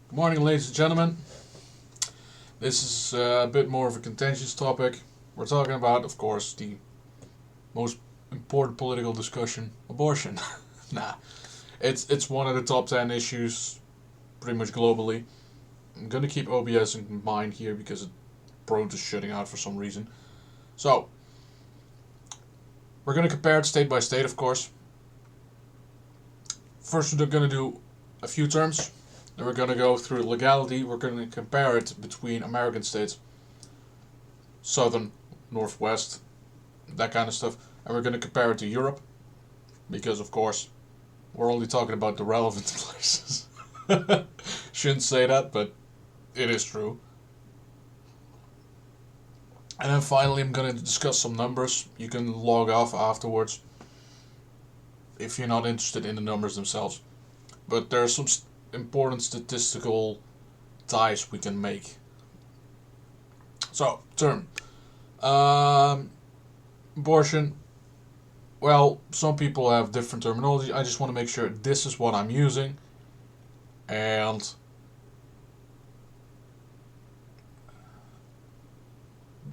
Good morning, ladies and gentlemen. This is a bit more of a contentious topic. We're talking about, of course, the most important political discussion: abortion. Nah, it's one of the top 10 issues, pretty much globally. I'm gonna keep OBS in mind here because it's prone to shutting out for some reason. So we're gonna compare it state by state, of course. First, we're gonna do a few terms. Then we're gonna go through legality. We're gonna compare it between American states, southern, northwest, that kind of stuff. And we're going to compare it to Europe because, of course, we're only talking about the relevant places. Shouldn't say that, but it is true. And then finally, I'm going to discuss some numbers. You can log off afterwards if you're not interested in the numbers themselves. But there are some important statistical ties we can make. So, term. Um, Abortion. Well, some people have different terminology. I just want to make sure this is what I'm using. And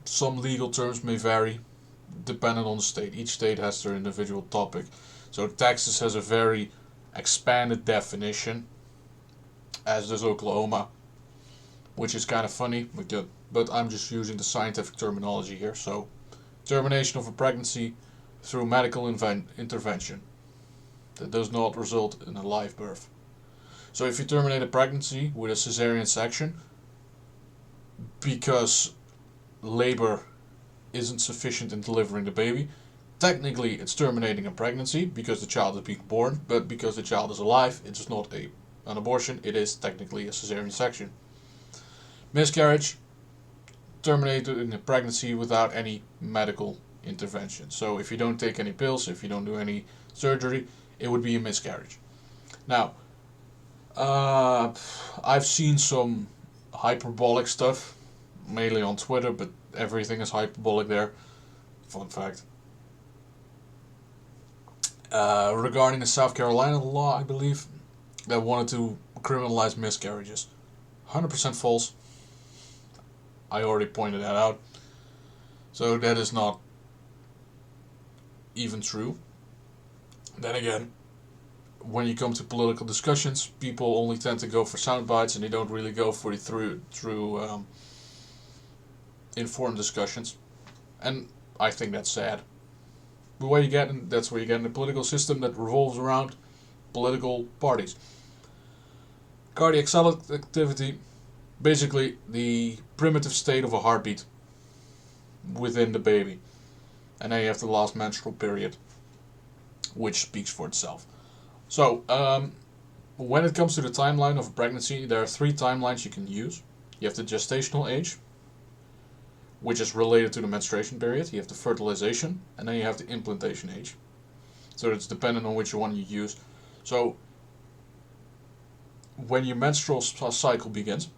some legal terms may vary depending on the state. Each state has their individual topic. So Texas has a very expanded definition, as does Oklahoma, which is kind of funny, but I'm just using the scientific terminology here. So, termination of a pregnancy through medical intervention that does not result in a live birth. So, if you terminate a pregnancy with a cesarean section because labor isn't sufficient in delivering the baby, technically it's terminating a pregnancy because the child is being born, but because the child is alive, it's not an abortion, it is technically a cesarean section. Miscarriage, terminated in a pregnancy without any medical intervention. So if you don't take any pills, if you don't do any surgery, it would be a miscarriage. Now, I've seen some hyperbolic stuff, mainly on Twitter, but everything is hyperbolic there. Fun fact. Regarding the South Carolina law, I believe, that wanted to criminalize miscarriages. 100% false. I already pointed that out. So that is not even true. Then again, when you come to political discussions, people only tend to go for sound bites and they don't really go for the through informed discussions. And I think that's sad. That's where you get in a political system that revolves around political parties. Cardiac cell activity, basically the primitive state of a heartbeat within the baby. And then you have the last menstrual period, which speaks for itself. So, when it comes to the timeline of a pregnancy, there are three timelines you can use. You have the gestational age, which is related to the menstruation period. You have the fertilization, and then you have the implantation age. So it's dependent on which one you use. So, when your menstrual cycle begins,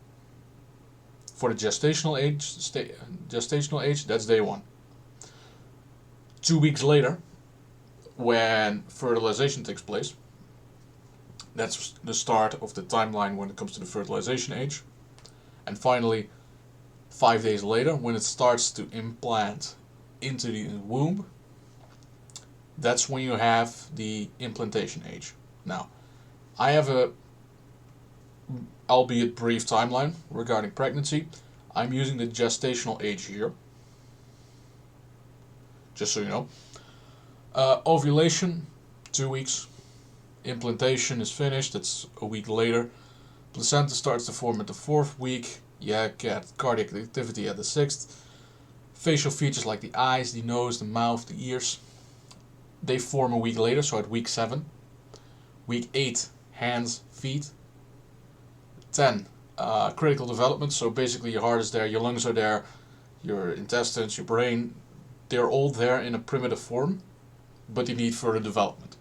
for the gestational age, that's day one. 2 weeks later, when fertilization takes place, that's the start of the timeline when it comes to the fertilization age. And finally, 5 days later, when it starts to implant into the womb, that's when you have the implantation age. Now, I have a albeit brief timeline regarding pregnancy. I'm using the gestational age here, just so you know. Ovulation, 2 weeks. Implantation is finished, it's a week later. Placenta starts to form at the 4th week. You get cardiac activity at the 6th. Facial features like the eyes, the nose, the mouth, the ears, they form a week later, so at week 7. Week 8, hands, feet. 10, critical development, so basically your heart is there, your lungs are there, your intestines, your brain, they're all there in a primitive form, but you need further development.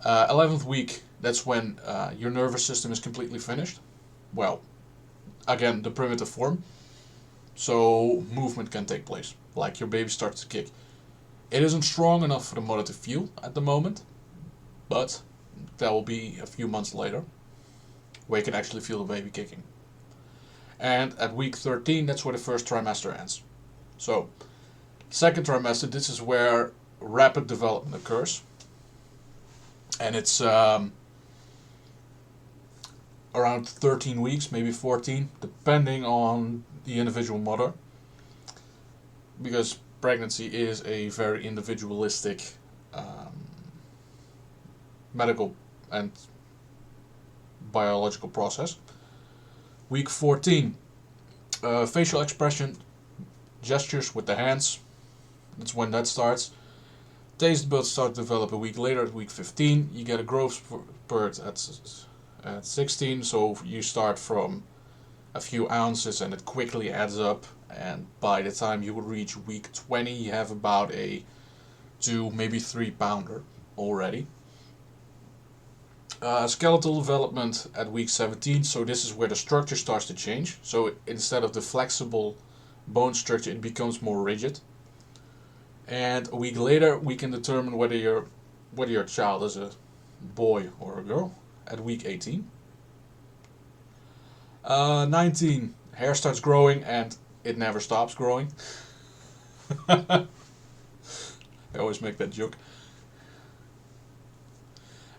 11th week, that's when your nervous system is completely finished. Well, again, the primitive form, so movement can take place, like your baby starts to kick. It isn't strong enough for the mother to feel at the moment, but that will be a few months later. where you can actually feel the baby kicking. And at week 13, that's where the first trimester ends. So, second trimester, this is where rapid development occurs. And it's around 13 weeks, maybe 14, depending on the individual mother. Because pregnancy is a very individualistic medical and biological process. Week 14, facial expression, gestures with the hands. That's when that starts. Taste buds start to develop a week later. At week 15, you get a growth spurt at 16. So you start from a few ounces and it quickly adds up. And by the time you reach week 20, you have about a 2, maybe 3 pounder already. Skeletal development at week 17, so this is where the structure starts to change. So instead of the flexible bone structure, it becomes more rigid. And a week later, we can determine whether your child is a boy or a girl at week 18. 19, hair starts growing and it never stops growing. I always make that joke.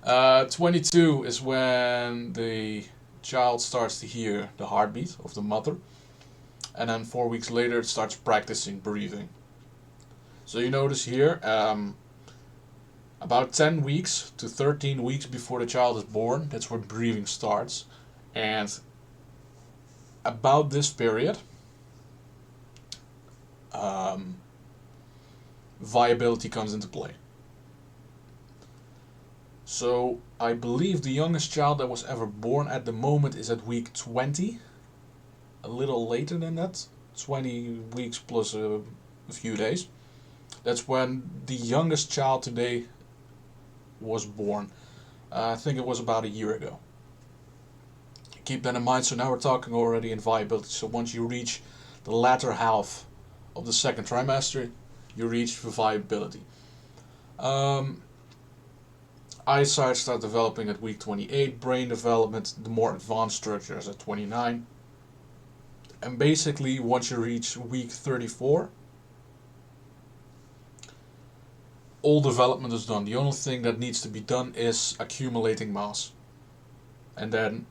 22 is when the child starts to hear the heartbeat of the mother. And then 4 weeks later, it starts practicing breathing. So you notice here, about 10 weeks to 13 weeks before the child is born, that's where breathing starts. And about this period, viability comes into play. So I believe the youngest child that was ever born at the moment is at week 20. A little later than that, 20 weeks plus a few days. That's when the youngest child today was born. I think it was about a year ago. Keep that in mind. So now we're talking already in viability. So once you reach the latter half of the second trimester, you reach viability. Eyesight start developing at week 28, brain development, the more advanced structures at 29. And basically, once you reach week 34, all development is done. The only thing that needs to be done is accumulating mass. And then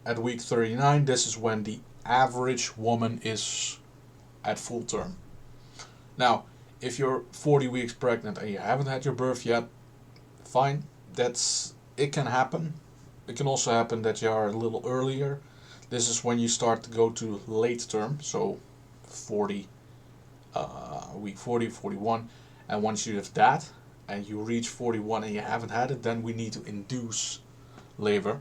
at week 39, this is when the average woman is at full term. Now, if you're 40 weeks pregnant and you haven't had your birth yet, fine. It can happen. It can also happen that you are a little earlier. This is when you start to go to late term, so 40, week 40, 41. And once you have that, and you reach 41 and you haven't had it, then we need to induce labor.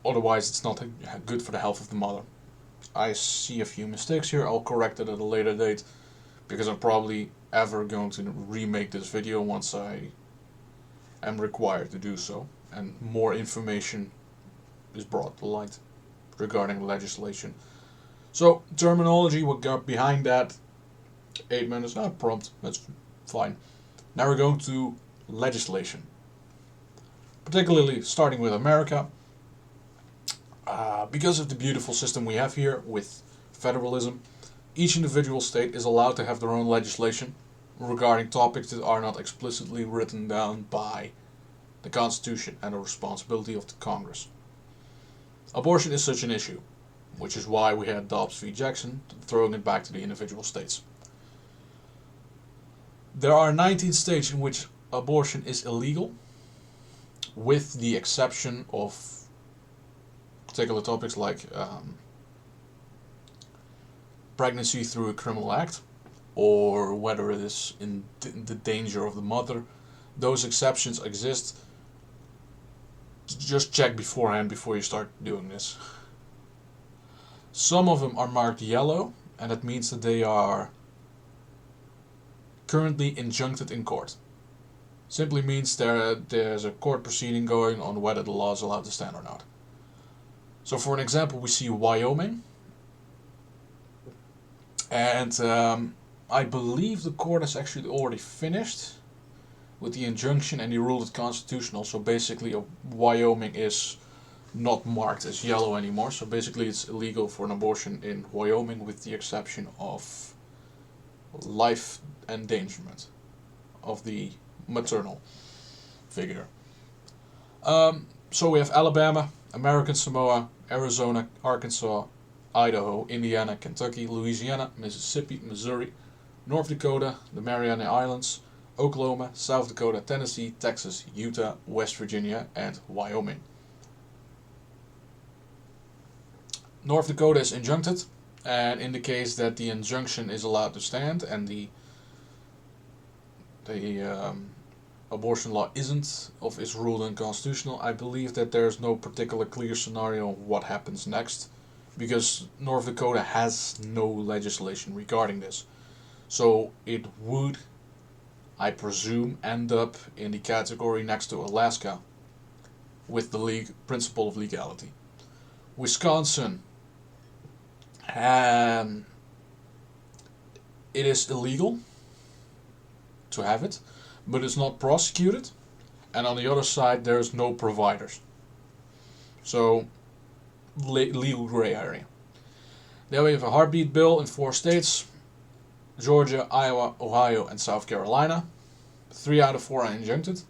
Otherwise, it's not good for the health of the mother. I see a few mistakes here. I'll correct it at a later date, because I'm probably ever going to remake this video once I am required to do so, and more information is brought to light regarding legislation. So, terminology, what got behind that, 8 minutes, prompt, that's fine. Now we're going to legislation. Particularly starting with America. Because of the beautiful system we have here with federalism, each individual state is allowed to have their own legislation regarding topics that are not explicitly written down by the Constitution and the responsibility of the Congress. Abortion is such an issue, which is why we had Dobbs v. Jackson, throwing it back to the individual states. There are 19 states in which abortion is illegal, with the exception of particular topics like pregnancy through a criminal act, or whether it is in the danger of the mother. Those exceptions exist. Just check beforehand before you start doing this. Some of them are marked yellow, and that means that they are currently injuncted in court. Simply means there's a court proceeding going on whether the law is allowed to stand or not. So for an example, we see Wyoming, and I believe the court has actually already finished with the injunction and he ruled it constitutional. So basically Wyoming is not marked as yellow anymore. So basically, it's illegal for an abortion in Wyoming, with the exception of life endangerment of the maternal figure. So we have Alabama, American Samoa, Arizona, Arkansas, Idaho, Indiana, Kentucky, Louisiana, Mississippi, Missouri, North Dakota, the Mariana Islands, Oklahoma, South Dakota, Tennessee, Texas, Utah, West Virginia, and Wyoming. North Dakota is injuncted and indicates that the injunction is allowed to stand, and the abortion law is ruled unconstitutional. I believe that there's no particular clear scenario of what happens next, because North Dakota has no legislation regarding this. So it would, I presume, end up in the category next to Alaska with the principle of legality. Wisconsin, it is illegal to have it, but it's not prosecuted, and on the other side there's no providers. So, legal gray area. Then we have a heartbeat bill in 4 states: Georgia, Iowa, Ohio, and South Carolina. 3 out of 4 are injuncted,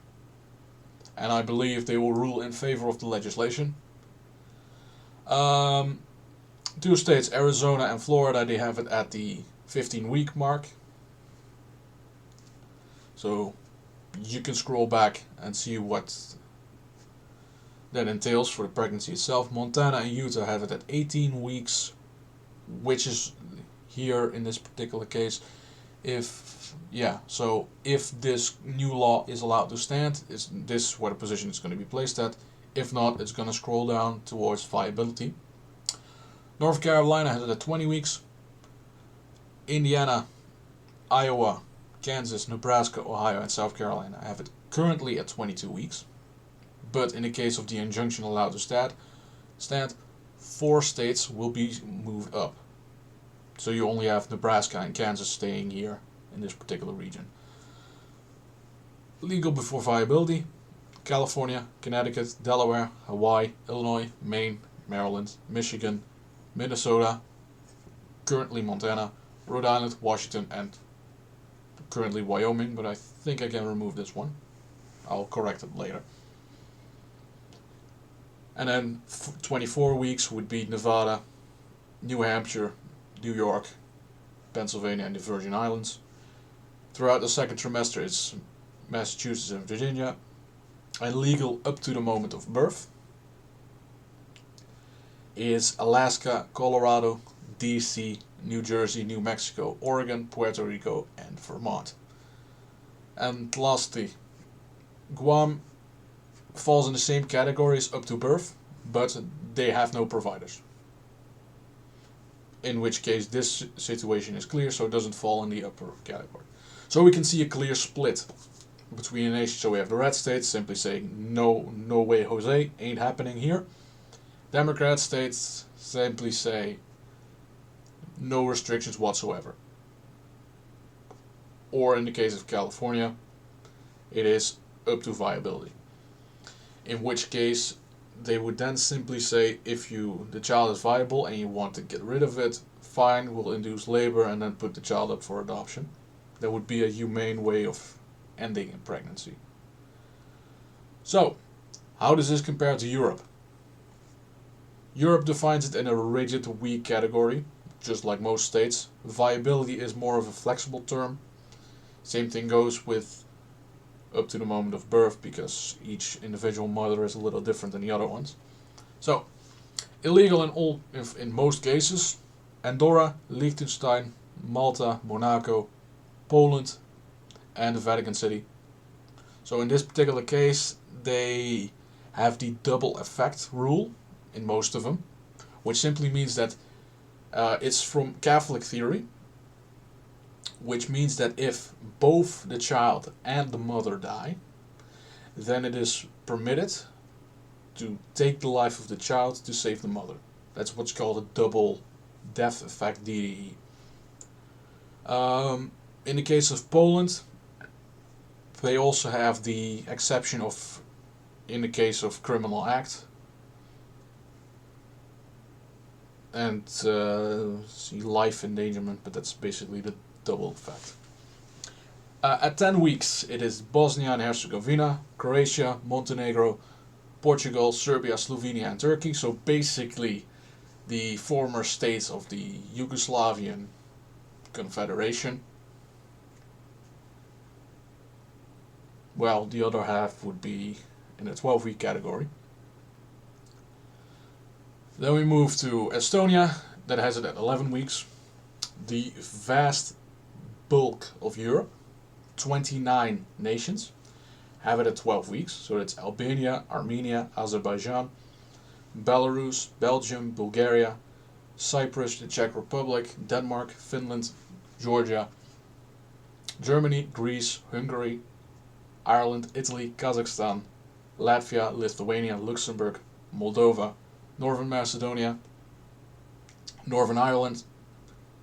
and I believe they will rule in favor of the legislation. 2 states, Arizona and Florida, they have it at the 15-week mark. So you can scroll back and see what that entails for the pregnancy itself. Montana and Utah have it at 18 weeks, which is here in this particular case. If this new law is allowed to stand, is this where the position is going to be placed at. If not, it's going to scroll down towards viability. North Carolina has it at 20 weeks. Indiana, Iowa, Kansas, Nebraska, Ohio, and South Carolina have it currently at 22 weeks. But in the case of the injunction allowed to stand, 4 states will be moved up. So you only have Nebraska and Kansas staying here in this particular region. Legal before viability: California, Connecticut, Delaware, Hawaii, Illinois, Maine, Maryland, Michigan, Minnesota, currently Montana, Rhode Island, Washington, and currently Wyoming, but I think I can remove this one. I'll correct it later. And then 24 weeks would be Nevada, New Hampshire, New York, Pennsylvania, and the Virgin Islands. Throughout the second trimester, it's Massachusetts and Virginia, and legal up to the moment of birth is Alaska, Colorado, DC, New Jersey, New Mexico, Oregon, Puerto Rico, and Vermont. And lastly, Guam falls in the same categories up to birth, but they have no providers. In which case this situation is clear, so it doesn't fall in the upper category. So we can see a clear split between the nations. So we have the red states simply saying no way Jose, ain't happening here. Democrat states simply say no restrictions whatsoever. Or in the case of California, it is up to viability. In which case they would then simply say, if the child is viable and you want to get rid of it, fine, we'll induce labor and then put the child up for adoption. That would be a humane way of ending a pregnancy. So, how does this compare to Europe? Europe defines it in a rigid weak category, just like most states. Viability is more of a flexible term. Same thing goes with up to the moment of birth, because each individual mother is a little different than the other ones. So, illegal in most cases: Andorra, Liechtenstein, Malta, Monaco, Poland, and the Vatican City. So in this particular case, they have the double effect rule in most of them, which simply means that it's from Catholic theory, which means that if both the child and the mother die, then it is permitted to take the life of the child to save the mother. That's what's called a double death effect, DDE. In the case of Poland, they also have the exception of, in the case of criminal act, and see life endangerment, but that's basically the double effect. At 10 weeks, it is Bosnia and Herzegovina, Croatia, Montenegro, Portugal, Serbia, Slovenia, and Turkey. So basically, the former states of the Yugoslavian Confederation. Well, the other half would be in the 12-week category. Then we move to Estonia, that has it at 11 weeks. The vast bulk of Europe, 29 nations, have it at 12 weeks. So it's Albania, Armenia, Azerbaijan, Belarus, Belgium, Bulgaria, Cyprus, the Czech Republic, Denmark, Finland, Georgia, Germany, Greece, Hungary, Ireland, Italy, Kazakhstan, Latvia, Lithuania, Luxembourg, Moldova, Northern Macedonia, Northern Ireland,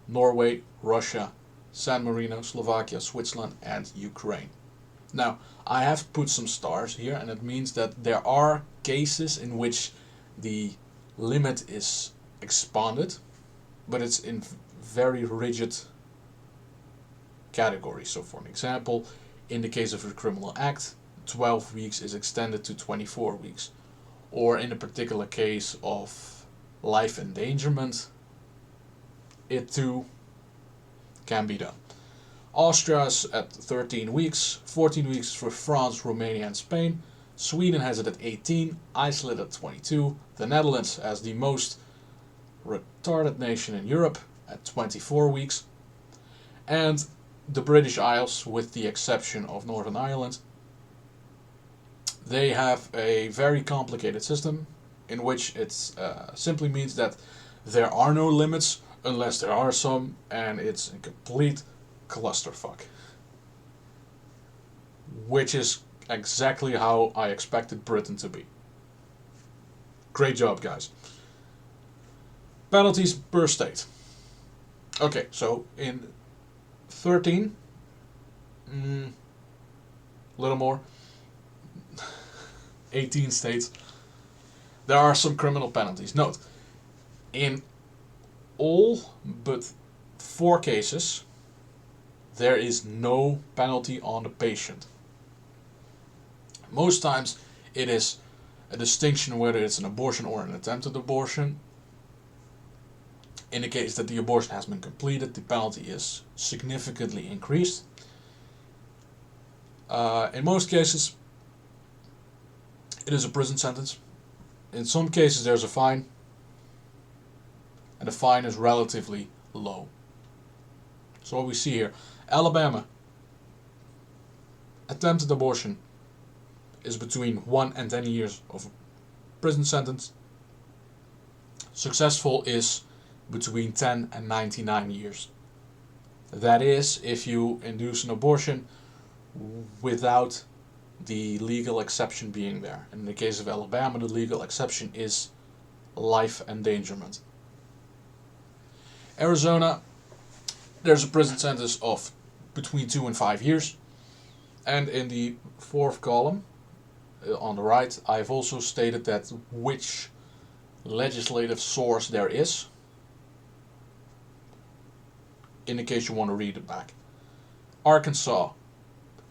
Norway, Russia, San Marino, Slovakia, Switzerland, and Ukraine. Now, I have put some stars here, and it means that there are cases in which the limit is expanded, but it's in very rigid categories. So, for an example, in the case of a criminal act, 12 weeks is extended to 24 weeks. Or in a particular case of life endangerment, it too can be done. Austria's at 13 weeks, 14 weeks for France, Romania, and Spain. Sweden has it at 18, Iceland at 22, the Netherlands as the most retarded nation in Europe at 24 weeks, and the British Isles, with the exception of Northern Ireland, they have a very complicated system in which it simply means that there are no limits unless there are some, and it's a complete clusterfuck. Which is exactly how I expected Britain to be. Great job, guys. Penalties per state. Okay, so in 13, a little more, 18 states, there are some criminal penalties. Note, in all but 4 cases, there is no penalty on the patient. Most times it is a distinction whether it's an abortion or an attempted abortion. In the case that the abortion has been completed, the penalty is significantly increased. In most cases, it is a prison sentence. In some cases, there's a fine, and the fine is relatively low. So what we see here, Alabama, attempted abortion is between 1 and 10 years of prison sentence. Successful is between 10 and 99 years. That is, if you induce an abortion without the legal exception being there. In the case of Alabama, the legal exception is life endangerment. Arizona, there's a prison sentence of between 2 and 5 years. And in the 4th column, on the right, I've also stated that which legislative source there is, in the case you want to read it back. Arkansas,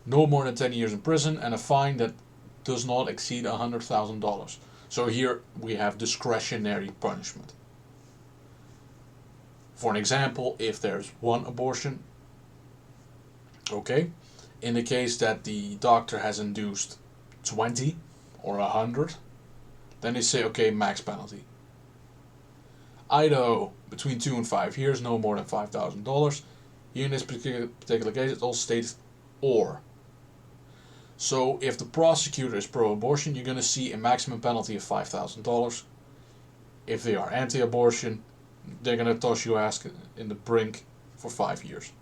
no more than 10 years in prison and a fine that does not exceed $100,000. So here we have discretionary punishment. For an example, if there's 1 abortion, okay. In the case that the doctor has induced 20 or 100, then they say, okay, max penalty. Idaho, between 2 and 5 years, no more than $5,000. Here in this particular case, it also states or. So if the prosecutor is pro-abortion, you're going to see a maximum penalty of $5,000. If they are anti-abortion, they're going to toss your ass in the brink for 5 years.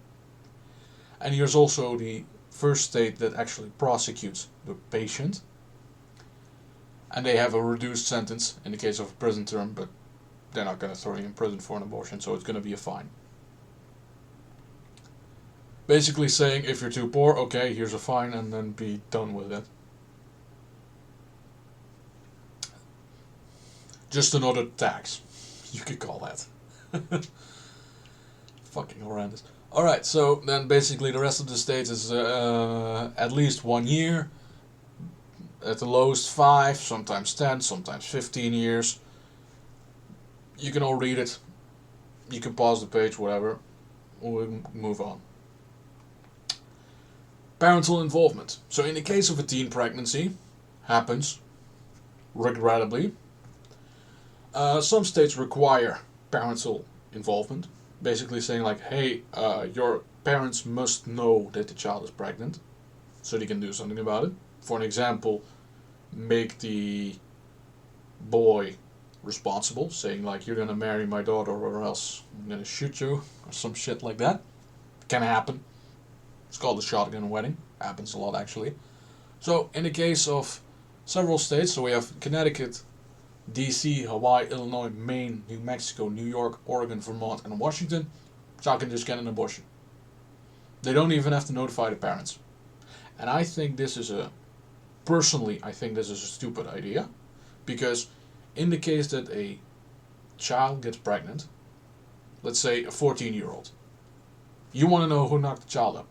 And here's also the first state that actually prosecutes the patient. And they have a reduced sentence in the case of a prison term, but they're not going to throw you in prison for an abortion, so it's going to be a fine. Basically saying, if you're too poor, okay, here's a fine, and then be done with it. Just another tax. You could call that. Fucking horrendous. Alright, so then basically the rest of the states is at least 1 year. At the lowest 5, sometimes 10, sometimes 15 years. You can all read it. You can pause the page, whatever. We'll move on. Parental involvement. So in the case of a teen pregnancy, happens, regrettably, some states require parental involvement. Basically saying like, hey, your parents must know that the child is pregnant, so they can do something about it. For an example, make the boy responsible, saying like, you're gonna marry my daughter or else I'm gonna shoot you, or some shit like that. Can happen. It's called a shotgun wedding. Happens a lot, actually. So in the case of several states, so we have Connecticut, DC, Hawaii, Illinois, Maine, New Mexico, New York, Oregon, Vermont, and Washington, child can just get an abortion. They don't even have to notify the parents. And I think this is personally, I think this is a stupid idea, because in the case that a child gets pregnant, let's say a 14-year-old, you want to know who knocked the child up.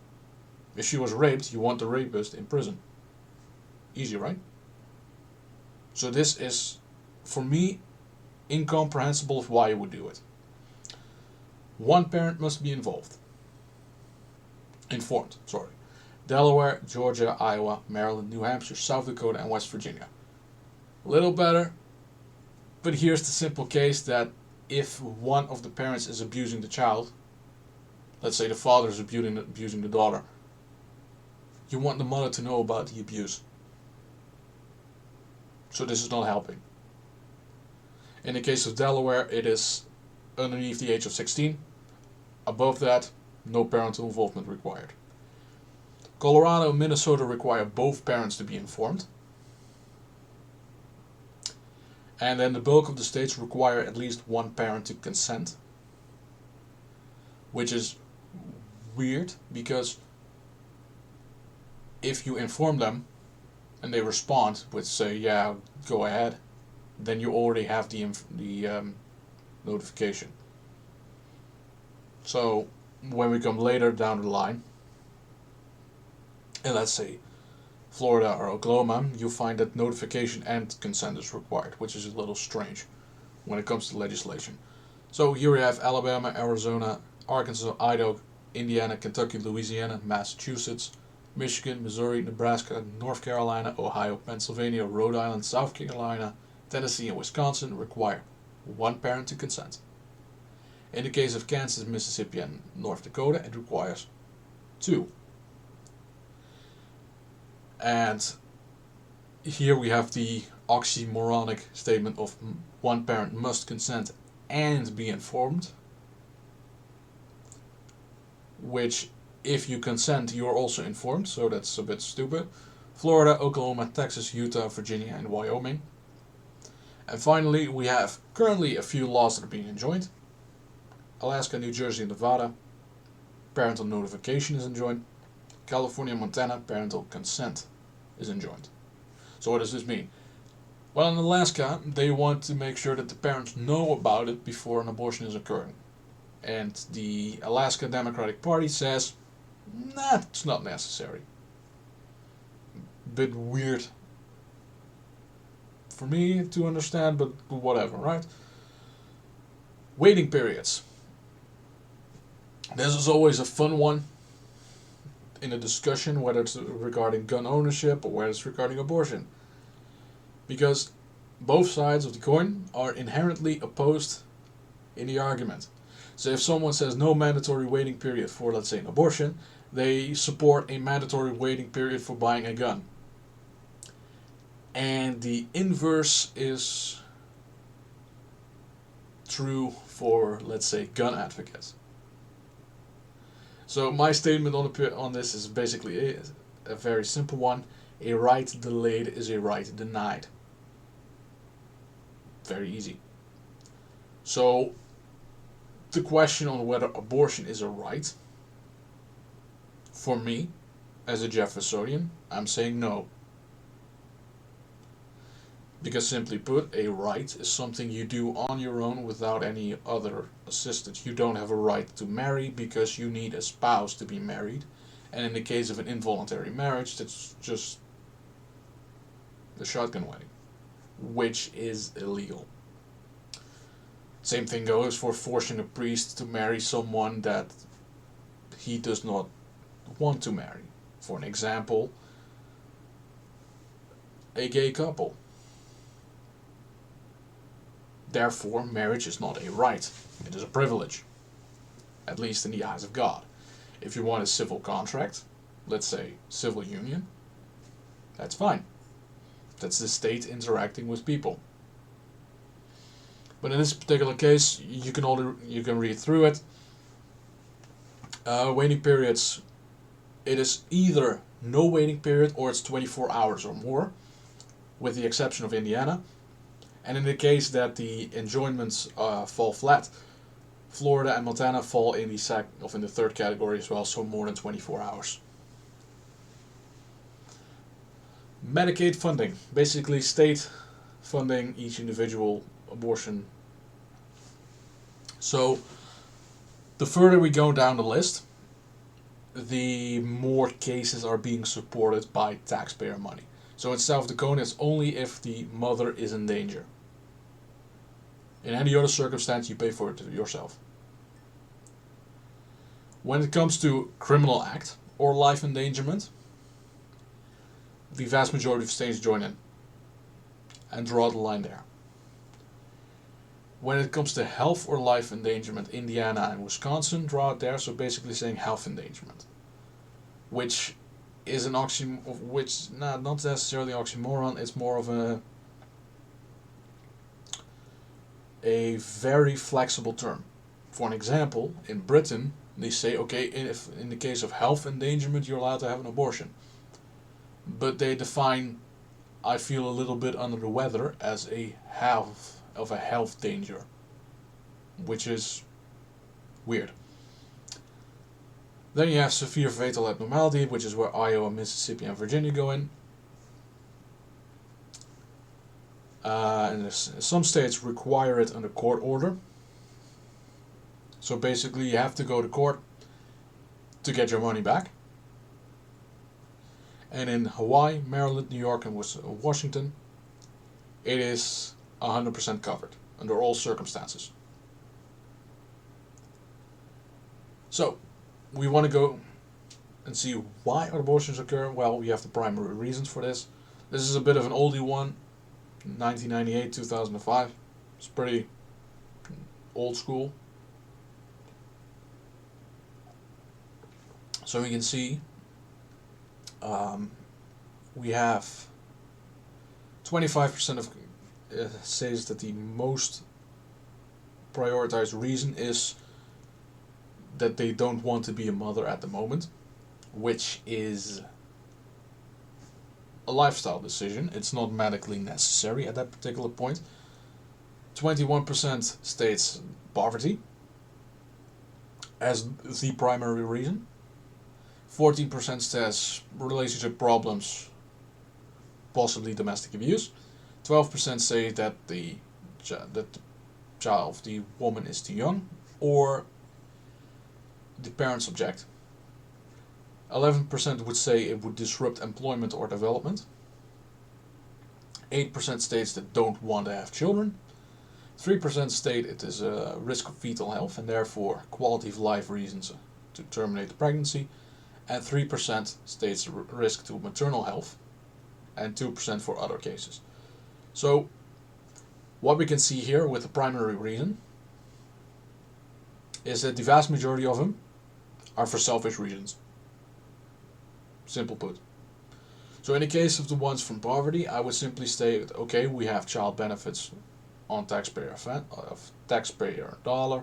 If she was raped, you want the rapist in prison. Easy, right? So this is, for me, incomprehensible of why you would do it. One parent must be informed. Delaware, Georgia, Iowa, Maryland, New Hampshire, South Dakota, and West Virginia. A little better, but here's the simple case that if one of the parents is abusing the child, let's say the father is abusing the daughter, you want the mother to know about the abuse. So this is not helping. In the case of Delaware, it is underneath the age of 16. Above that, no parental involvement required. Colorado and Minnesota require both parents to be informed. And then the bulk of the states require at least one parent to consent. Which is weird, because if you inform them and they respond with, say, yeah, go ahead, then you already have the notification. So when we come later down the line, and let's say Florida or Oklahoma, you find that notification and consent is required, which is a little strange when it comes to legislation. So here we have Alabama, Arizona, Arkansas, Idaho, Indiana, Kentucky, Louisiana, Massachusetts, Michigan, Missouri, Nebraska, North Carolina, Ohio, Pennsylvania, Rhode Island, South Carolina, Tennessee, and Wisconsin require one parent to consent. In the case of Kansas, Mississippi, and North Dakota, it requires 2. And here we have the oxymoronic statement of one parent must consent and be informed, which, if you consent, you're also informed, so that's a bit stupid. Florida, Oklahoma, Texas, Utah, Virginia, and Wyoming. And finally, we have currently a few laws that are being enjoined. Alaska, New Jersey, and Nevada, parental notification is enjoined. California and Montana, parental consent is enjoined. So what does this mean? Well, in Alaska, they want to make sure that the parents know about it before an abortion is occurring. And the Alaska Democratic Party says, nah, it's not necessary. Bit weird for me to understand, but whatever, right? Waiting periods. This is always a fun one in a discussion, whether it's regarding gun ownership or whether it's regarding abortion. Because both sides of the coin are inherently opposed in the argument. So if someone says no mandatory waiting period for, let's say, an abortion, they support a mandatory waiting period for buying a gun. And the inverse is true for, let's say, gun advocates. So my statement on this is basically a very simple one. A right delayed is a right denied. Very easy. So the question on whether abortion is a right, for me, as a Jeffersonian, I'm saying no. Because simply put, a right is something you do on your own without any other assistance. You don't have a right to marry because you need a spouse to be married. And in the case of an involuntary marriage, that's just the shotgun wedding, which is illegal. Same thing goes for forcing a priest to marry someone that he does not want to marry. For an example, a gay couple. Therefore, marriage is not a right, it is a privilege, at least in the eyes of God. If you want a civil contract, let's say civil union, that's fine. That's the state interacting with people. But in this particular case, you can read through it. Waiting periods, it is either no waiting period or it's 24 hours or more, with the exception of Indiana. And in the case that the enjoyments fall flat, Florida and Montana fall in the third category as well, so more than 24 hours. Medicaid funding, basically state funding each individual abortion. So the further we go down the list, the more cases are being supported by taxpayer money. So in South Dakota, it's only if the mother is in danger. In any other circumstance, you pay for it yourself. When it comes to criminal act or life endangerment, the vast majority of states join in and draw the line there. When it comes to health or life endangerment, Indiana and Wisconsin draw it there, so basically saying health endangerment, which is an not necessarily oxymoron, it's more of a very flexible term. For an example, in Britain, they say, okay, if in the case of health endangerment, you're allowed to have an abortion. But they define, I feel a little bit under the weather, as a health danger, which is weird. Then you have severe fatal abnormality, which is where Iowa, Mississippi, and Virginia go in. And some states require it under court order. So basically you have to go to court to get your money back. And in Hawaii, Maryland, New York, and Washington, it is 100% covered under all circumstances. So, we want to go and see why abortions occur. Well, we have the primary reasons for this. This is a bit of an oldie one, 1998, 2005. It's pretty old school. So we can see we have 25% of says that the most prioritized reason is that they don't want to be a mother at the moment, which is a lifestyle decision. It's not medically necessary at that particular point. 21% states poverty as the primary reason. 14% says relationship problems, possibly domestic abuse. 12% say that the woman is too young, or the parents object. 11% would say it would disrupt employment or development. 8% states that don't want to have children. 3% state it is a risk of fetal health and therefore quality of life reasons to terminate the pregnancy. And 3% states risk to maternal health, and 2% for other cases. So, what we can see here with the primary reason is that the vast majority of them are for selfish reasons. Simple put. So in the case of the ones from poverty, I would simply state, okay, we have child benefits on taxpayer dollar.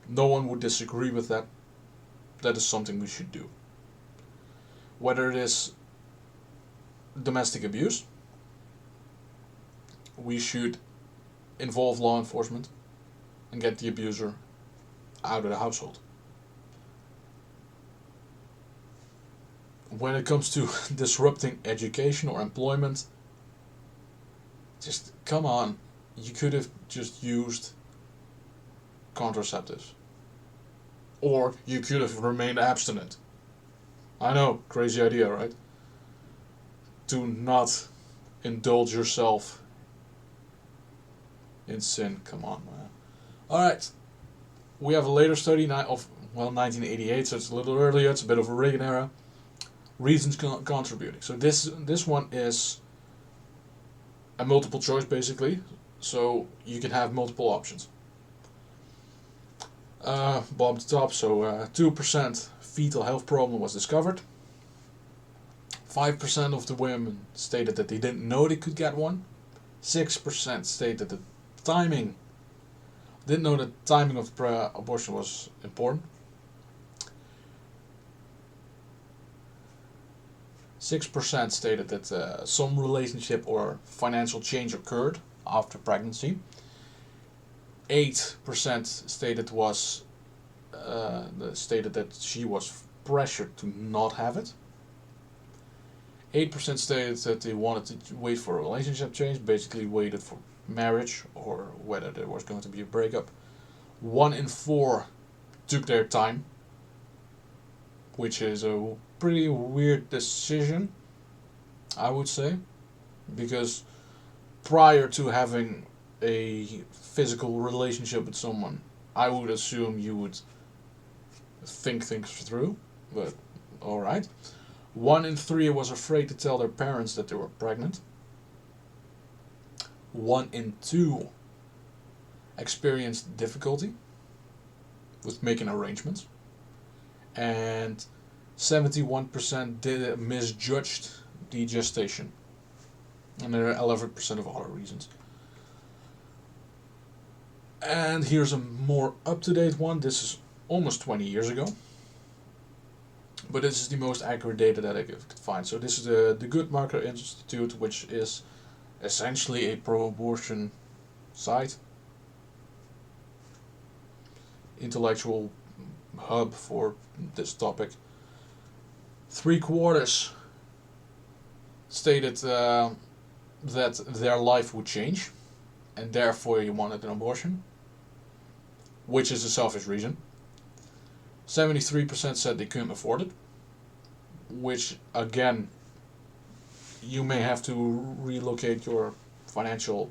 No one would disagree with that. That is something we should do. Whether it is domestic abuse, we should involve law enforcement and get the abuser out of the household. When it comes to disrupting education or employment, Just come on, you could have just used contraceptives, or you could have remained abstinent. I know, crazy idea, right? Do not indulge yourself in sin. Come on, man. All right, we have a later study of 1988, so it's a little earlier. It's a bit of a Reagan era. Reasons contributing. So this one is a multiple choice basically. So you can have multiple options. Bottom to top. So 2% fetal health problem was discovered. 5% of the women stated that they didn't know they could get one. 6% stated that timing didn't know that timing of abortion was important. 6% stated that some relationship or financial change occurred after pregnancy. 8% stated that she was pressured to not have it. 8% stated that they wanted to wait for a relationship change, basically waited for marriage or whether there was going to be a breakup. 1 in 4 took their time, which is a pretty weird decision, I would say, because prior to having a physical relationship with someone, I would assume you would think things through, but alright. 1 in 3 was afraid to tell their parents that they were pregnant. 1 in 2 experienced difficulty with making arrangements. And 71% misjudged the gestation. And there are 11% of other reasons. And here's a more up-to-date one. This is almost 20 years ago. But this is the most accurate data that I could find. So this is the Guttmacher Institute, which is essentially a pro-abortion site. Intellectual hub for this topic. 3/4 stated that their life would change, and therefore you wanted an abortion, which is a selfish reason. 73% said they couldn't afford it, which again, you may have to relocate your financial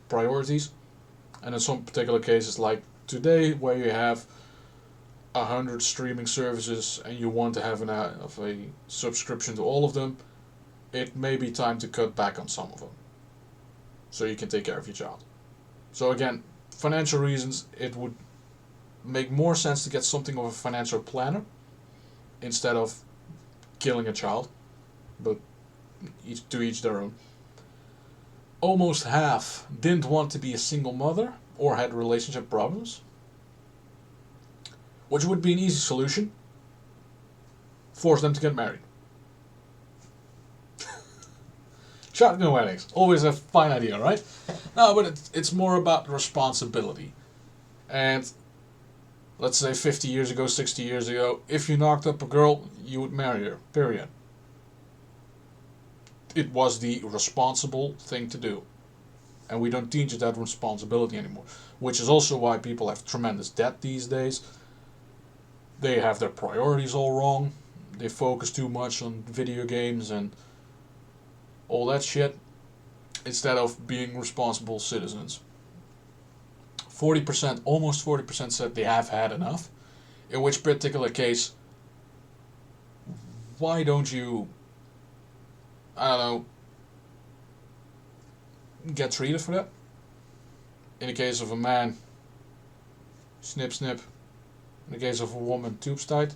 priorities. And in some particular cases, like today, where you have 100 streaming services and you want to have a subscription to all of them, it may be time to cut back on some of them, so you can take care of your child. So again, financial reasons, it would make more sense to get something of a financial planner instead of killing a child, but to each their own. Almost half didn't want to be a single mother or had relationship problems, which would be an easy solution. Force them to get married. Shotgun weddings, always a fine idea, right? No, but it's more about responsibility. And let's say 50 years ago, 60 years ago, if you knocked up a girl, you would marry her, period. It was the responsible thing to do. And we don't teach that responsibility anymore. Which is also why people have tremendous debt these days. They have their priorities all wrong. They focus too much on video games and all that shit, instead of being responsible citizens. 40%, almost 40% said they have had enough. In which particular case, why don't you, I don't know, get treated for that? In the case of a man, snip snip. In the case of a woman, tubes tied.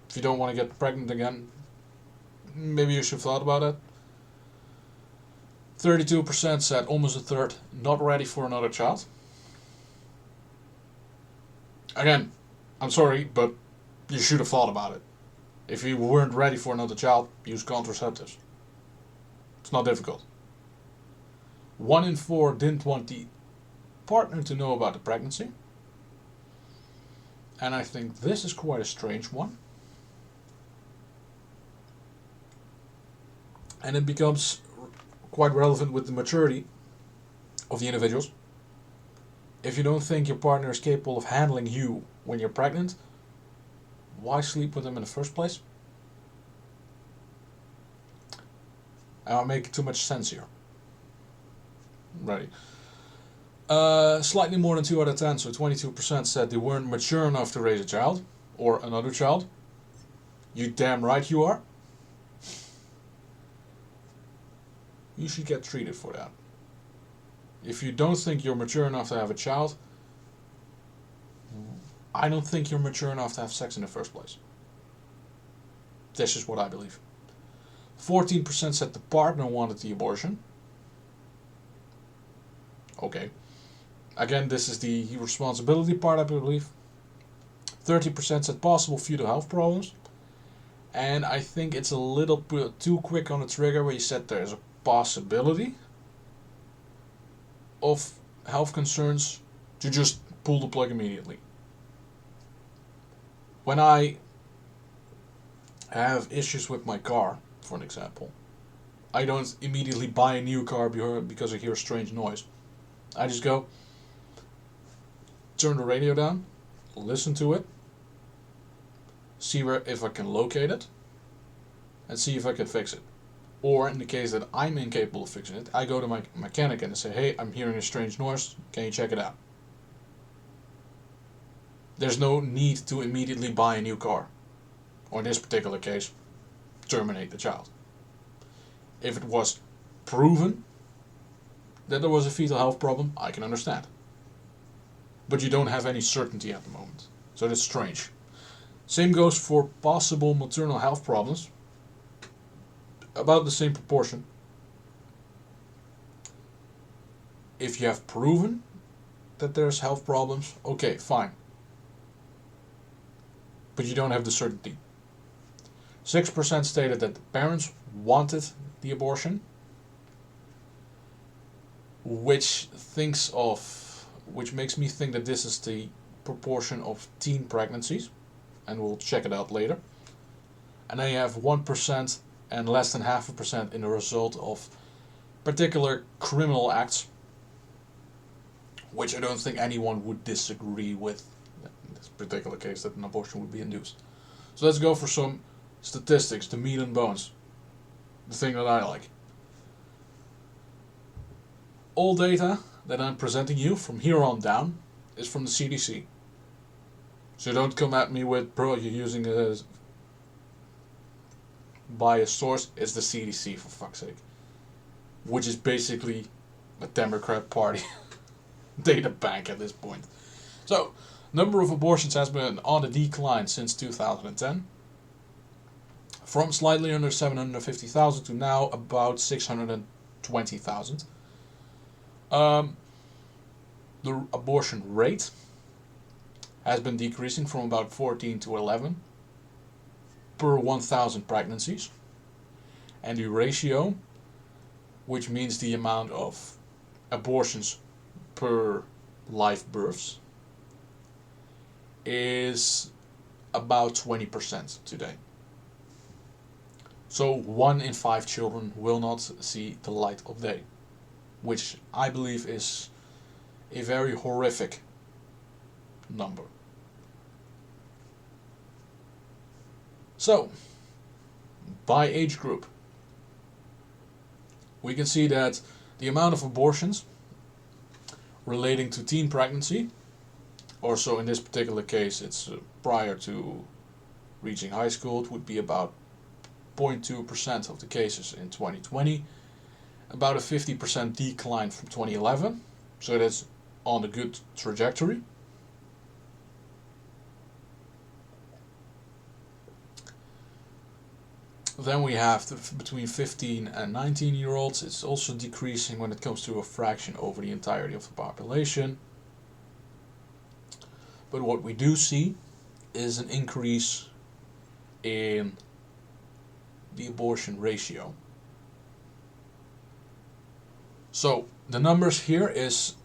If you don't want to get pregnant again, maybe you should have thought about it. 32% said, almost a third, not ready for another child. Again, I'm sorry, but you should have thought about it. If you weren't ready for another child, use contraceptives. It's not difficult. 1 in 4 didn't want the partner to know about the pregnancy. And I think this is quite a strange one. And it becomes quite relevant with the maturity of the individuals. If you don't think your partner is capable of handling you when you're pregnant, why sleep with them in the first place? Am I making too much sense here? Right. Slightly more than 2 out of 10, so 22% said they weren't mature enough to raise a child or another child. You damn right you are. You should get treated for that. If you don't think you're mature enough to have a child, I don't think you're mature enough to have sex in the first place. This is what I believe. 14% said the partner wanted the abortion. Okay. Again, this is the responsibility part, I believe. 30% said possible fetal health problems. And I think it's a little bit too quick on the trigger where you said there's a possibility of health concerns to just pull the plug immediately. When I have issues with my car, for an example, I don't immediately buy a new car because I hear a strange noise. I just go, turn the radio down, listen to it, see if I can locate it, and see if I can fix it. Or in the case that I'm incapable of fixing it, I go to my mechanic and say, hey, I'm hearing a strange noise, can you check it out? There's no need to immediately buy a new car. Or in this particular case, terminate the child. If it was proven that there was a fetal health problem, I can understand. But you don't have any certainty at the moment. So that's strange. Same goes for possible maternal health problems. About the same proportion. If you have proven that there's health problems, okay, fine. But you don't have the certainty. 6% stated that the parents wanted the abortion, which makes me think that this is the proportion of teen pregnancies, and we'll check it out later. And then you have 1% and less than 0.5% in the result of particular criminal acts, which I don't think anyone would disagree with in this particular case, that an abortion would be induced. So let's go for some statistics, the meat and bones, the thing that I like. All data that I'm presenting you from here on down is from the CDC. So don't come at me with, bro, you're using a biased source. It's the CDC, for fuck's sake. Which is basically a Democrat Party data bank at this point. So, number of abortions has been on the decline since 2010. From slightly under 750,000 to now about 620,000. The abortion rate has been decreasing from about 14 to 11 per 1,000 pregnancies. And the ratio, which means the amount of abortions per live births, is about 20% today. So 1 in 5 children will not see the light of day, which I believe is a very horrific number. So, by age group, we can see that the amount of abortions relating to teen pregnancy, or so in this particular case it's prior to reaching high school, it would be about 0.2% of the cases in 2020, about a 50% decline from 2011, so that's on a good trajectory. Then we have between 15 and 19 year olds. It's also decreasing when it comes to a fraction over the entirety of the population. But what we do see is an increase in the abortion ratio. So the numbers here is,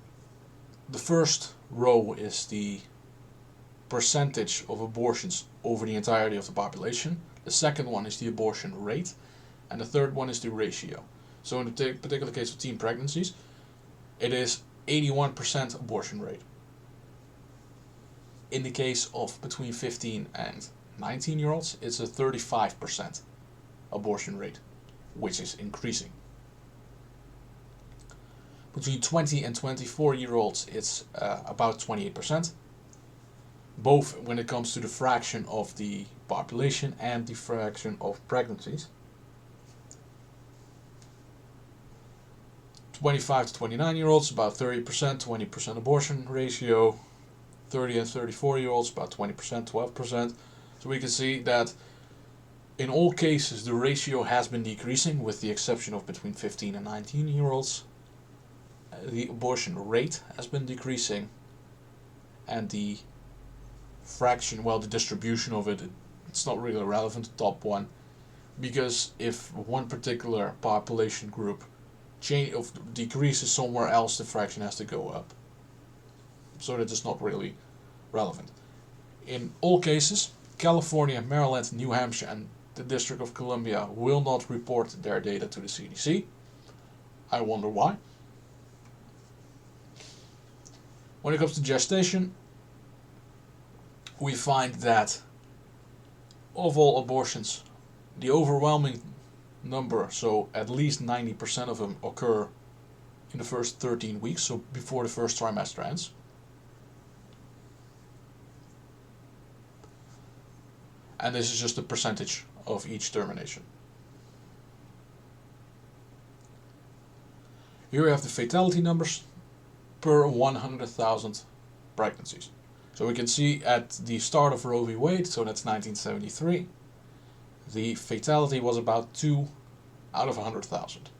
the first row is the percentage of abortions over the entirety of the population. The second one is the abortion rate, and the third one is the ratio. So in the particular case of teen pregnancies, it is 81% abortion rate. In the case of between 15 and 19-year-olds, it's a 35% abortion rate, which is increasing. Between 20 and 24-year-olds, it's about 28%, both when it comes to the fraction of the population and the fraction of pregnancies. 25 to 29-year-olds, about 30%, 20% abortion ratio. 30 and 34-year-olds, about 20%, 12%. So we can see that in all cases the ratio has been decreasing, with the exception of between 15 and 19-year-olds. The abortion rate has been decreasing, and the fraction, well, the distribution of it, it's not really relevant, the top one, because if one particular population group decreases somewhere else, the fraction has to go up. So that is not really relevant. In all cases, California, Maryland, New Hampshire and the District of Columbia will not report their data to the CDC. I wonder why. When it comes to gestation, we find that of all abortions, the overwhelming number, so at least 90% of them, occur in the first 13 weeks, so before the first trimester ends. And this is just a percentage of each termination. Here we have the fatality numbers per 100,000 pregnancies. So we can see at the start of Roe v. Wade, so that's 1973, the fatality was about 2 out of 100,000.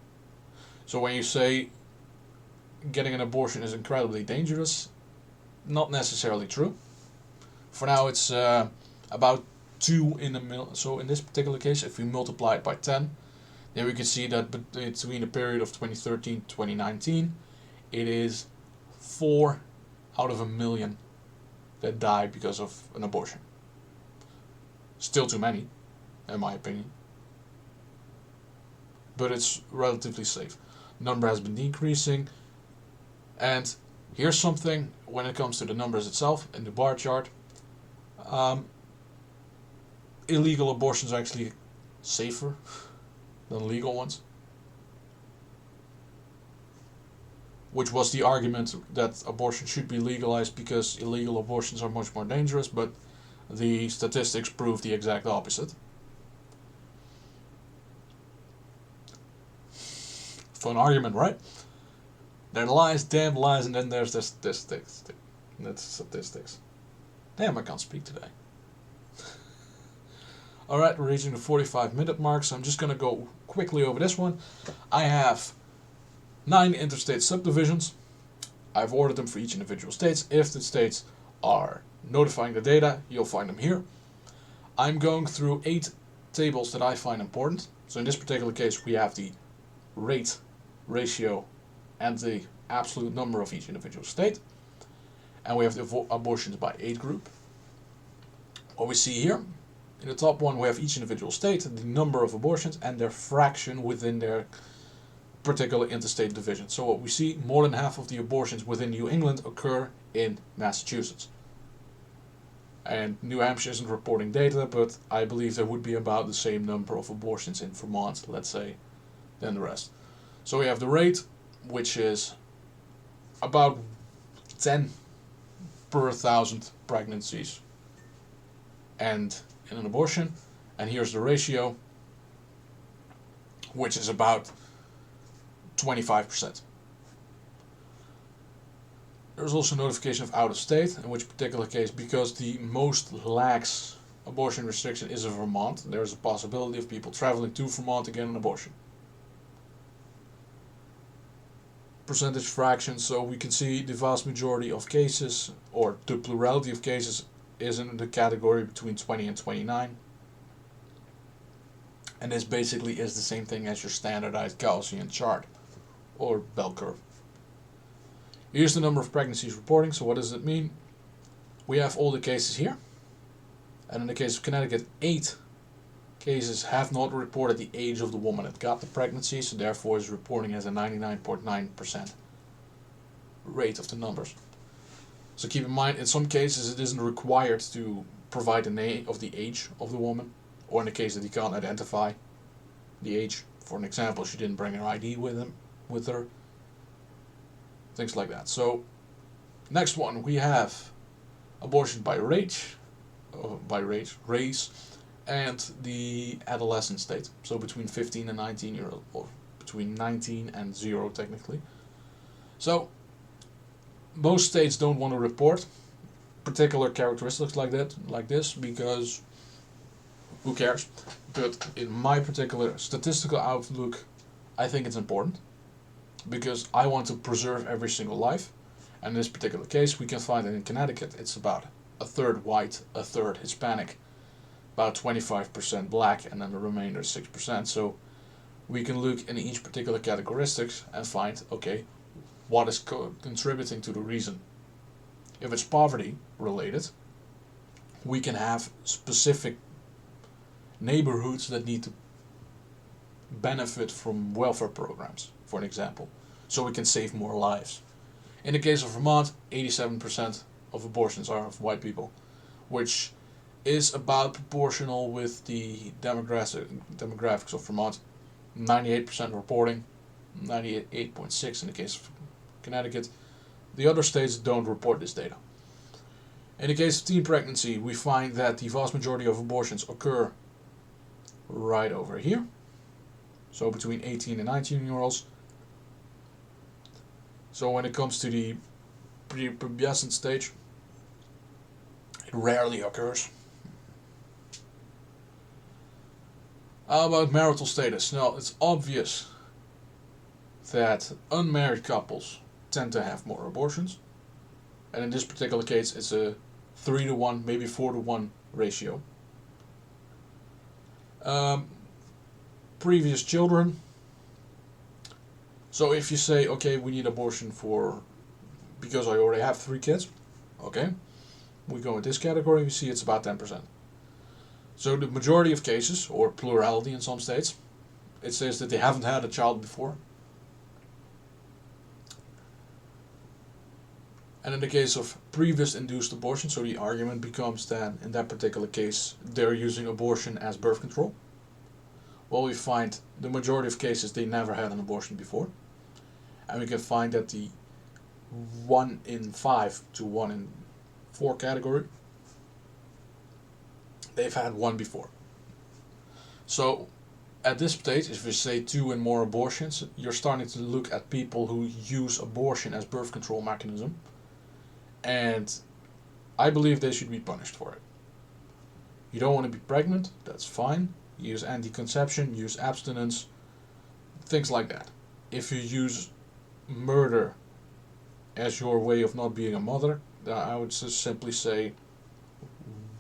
So when you say getting an abortion is incredibly dangerous, not necessarily true. For now it's about 2 in the middle. So in this particular case, if we multiply it by 10, then we can see that between the period of 2013 to 2019, it is 4 out of 1 million that die because of an abortion. Still too many, in my opinion, but it's relatively safe. Number has been decreasing, and here's something when it comes to the numbers itself in the bar chart. Illegal abortions are actually safer than legal ones, which was the argument that abortion should be legalized because illegal abortions are much more dangerous, but the statistics prove the exact opposite. Fun argument, right? There are lies, damn lies, and then there's the statistics. That's statistics. Damn, I can't speak today. Alright, we're reaching the 45-minute mark, so I'm just going to go quickly over this one. I have 9 interstate subdivisions. I've ordered them for each individual states. If the states are notifying the data, you'll find them here. I'm going through 8 tables that I find important. So in this particular case, we have the rate, ratio, and the absolute number of each individual state. And we have the abortions by age group. What we see here, in the top one, we have each individual state, the number of abortions, and their fraction within their particular interstate division. So what we see, more than half of the abortions within New England occur in Massachusetts. And New Hampshire isn't reporting data, but I believe there would be about the same number of abortions in Vermont, let's say, than the rest. So we have the rate, which is about 10 per 1,000 pregnancies and in an abortion, and here's the ratio, which is about 25%. There's also notification of out of state, in which particular case, because the most lax abortion restriction is in Vermont, there's a possibility of people traveling to Vermont to get an abortion. Percentage fraction, so we can see the vast majority of cases, or the plurality of cases, is in the category between 20 and 29. And this basically is the same thing as your standardized Gaussian chart, or bell curve. Here's the number of pregnancies reporting. So what does it mean? We have all the cases here. And in the case of Connecticut, 8 cases have not reported the age of the woman that got the pregnancy, so therefore is reporting as a 99.9% rate of the numbers. So keep in mind, in some cases it isn't required to provide a name of the age of the woman, or in the case that you can't identify the age. For an example, she didn't bring her ID with her, things like that. So next one, we have abortion by race, and the adolescent state. So between 15 and 19 year old, or between 19 and 0 technically. So most states don't want to report particular characteristics like this, because who cares? But in my particular statistical outlook, I think it's important, because I want to preserve every single life. And in this particular case, we can find that in Connecticut, it's about a third white, a third Hispanic, about 25% black, and then the remainder 6%. So we can look in each particular characteristics and find, okay, what is contributing to the reason. If it's poverty related, we can have specific neighborhoods that need to benefit from welfare programs, for an example, so we can save more lives. In the case of Vermont, 87% of abortions are of white people, which is about proportional with the demographics of Vermont. 98% reporting, 98.6 in the case of Connecticut. The other states don't report this data. In the case of teen pregnancy, we find that the vast majority of abortions occur right over here. So between 18 and 19-year-olds. So when it comes to the prepubescent stage, it rarely occurs. How about marital status? Now, it's obvious that unmarried couples tend to have more abortions. And in this particular case, it's a 3-to-1, maybe 4-to-1 ratio. Previous children. So if you say, okay, we need abortion because I already have 3 kids, okay, we go in this category, we see it's about 10%. So the majority of cases, or plurality in some states, it says that they haven't had a child before. And in the case of previous induced abortion, so the argument becomes that in that particular case they're using abortion as birth control. Well, we find the majority of cases they never had an abortion before. And we can find that the 1 in 5 to 1 in 4 category, they've had one before. So at this stage, if we say 2 and more abortions, you're starting to look at people who use abortion as birth control mechanism. And I believe they should be punished for it. You don't want to be pregnant, that's fine. Use anti-conception, use abstinence, things like that. If you use murder as your way of not being a mother, then I would just simply say,